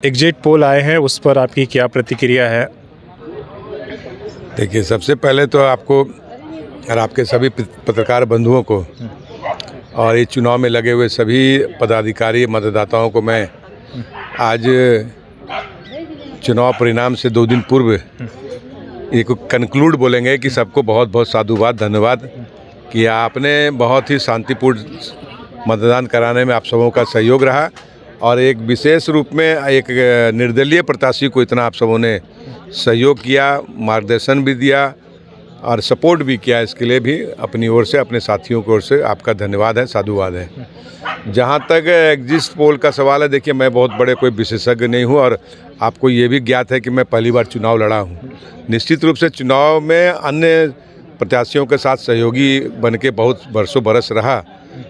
Exit poll आए हैं, उस पर आपकी क्या प्रतिक्रिया है? देखिए, सबसे पहले तो आपको और आपके सभी पत्रकार बंधुओं को और ये चुनाव में लगे हुए सभी पदाधिकारी मतदाताओं को मैं आज चुनाव परिणाम से 2 दिन पूर्व ये कंक्लूड बोलेंगे कि सबको बहुत बहुत साधुवाद, धन्यवाद कि आपने बहुत ही शांतिपूर्ण मतदान कराने में आप सबों का सहयोग रहा और एक विशेष रूप में एक निर्दलीय प्रत्याशी को इतना आप सबों ने सहयोग किया, मार्गदर्शन भी दिया और सपोर्ट भी किया। इसके लिए भी अपनी ओर से, अपने साथियों की ओर से आपका धन्यवाद है, साधुवाद है। जहाँ तक एग्जिट पोल का सवाल है, देखिए मैं बहुत बड़े कोई विशेषज्ञ नहीं हूँ और आपको ये भी ज्ञात है कि मैं पहली बार चुनाव लड़ा हूँ। निश्चित रूप से चुनाव में अन्य प्रत्याशियों के साथ सहयोगी बन के बहुत बरसों बरस रहा,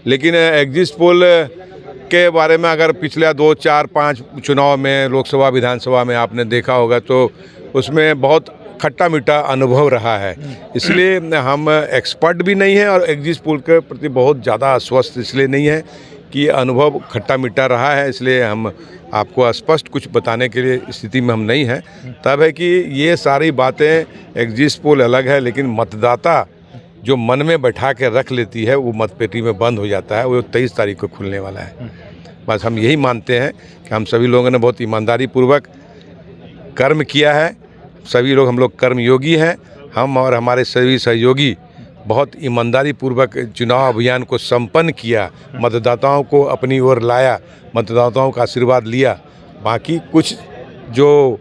लेकिन एग्जिट पोल के बारे में अगर पिछले 2, 4, 5 चुनाव में लोकसभा, विधानसभा में आपने देखा होगा तो उसमें बहुत खट्टा मीठा अनुभव रहा है। इसलिए हम एक्सपर्ट भी नहीं हैं और एग्जिट पोल के प्रति बहुत ज़्यादा आश्वस्त इसलिए नहीं है कि अनुभव खट्टा मीठा रहा है, इसलिए हम आपको स्पष्ट कुछ बताने के लिए स्थिति में हम नहीं हैं। तब है कि ये सारी बातें एग्जिट पोल अलग है, लेकिन मतदाता जो मन में बैठा के रख लेती है वो मतपेटी में बंद हो जाता है। वो 23 तारीख को खुलने वाला है। बस हम यही मानते हैं कि हम सभी लोगों ने बहुत ईमानदारी पूर्वक कर्म किया है। सभी लोग हम लोग कर्मयोगी हैं। हम और हमारे सभी सहयोगी बहुत ईमानदारी पूर्वक चुनाव अभियान को संपन्न किया, मतदाताओं को अपनी ओर लाया, मतदाताओं का आशीर्वाद लिया। बाकी कुछ जो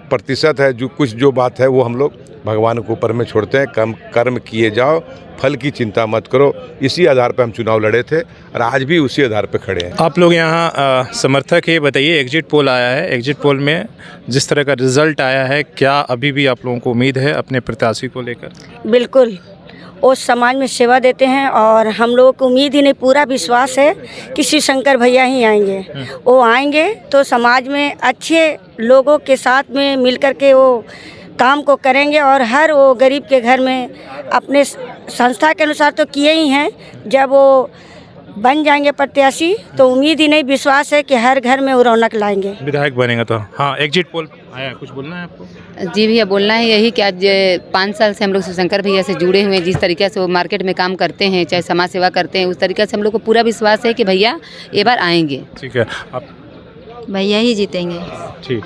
प्रतिशत है, जो बात है वो हम लोग भगवान के ऊपर में छोड़ते हैं। कर्म किए जाओ, फल की चिंता मत करो। इसी आधार पर हम चुनाव लड़े थे और आज भी उसी आधार पर खड़े हैं। आप लोग यहाँ समर्थक है, बताइए एग्जिट पोल आया है, एग्जिट पोल में जिस तरह का रिजल्ट आया है, क्या अभी भी आप लोगों को उम्मीद है अपने प्रत्याशी को लेकर? बिल्कुल, वो समाज में सेवा देते हैं और हम लोगों को उम्मीद ही नहीं, पूरा विश्वास है कि शिवशंकर भैया ही आएंगे। वो आएंगे तो समाज में अच्छे लोगों के साथ में मिलकर के वो काम को करेंगे और हर वो गरीब के घर में अपने संस्था के अनुसार तो किए ही हैं। जब वो बन जाएंगे प्रत्याशी तो उम्मीद ही नहीं, विश्वास है कि हर घर में वो रौनक लाएंगे। विधायक बनेगा तो हाँ, एग्जिट पोल आया, कुछ बोलना है आपको? जी भैया, बोलना है यही कि आज 5 साल से हम लोग शिवशंकर भैया से जुड़े हुए हैं। जिस तरीके से वो मार्केट में काम करते हैं, चाहे समाज सेवा करते हैं, उस तरीके से हम लोग को पूरा विश्वास है कि भैया ये बार आएंगे। ठीक है, आप भैया ही जीतेंगे। ठीक।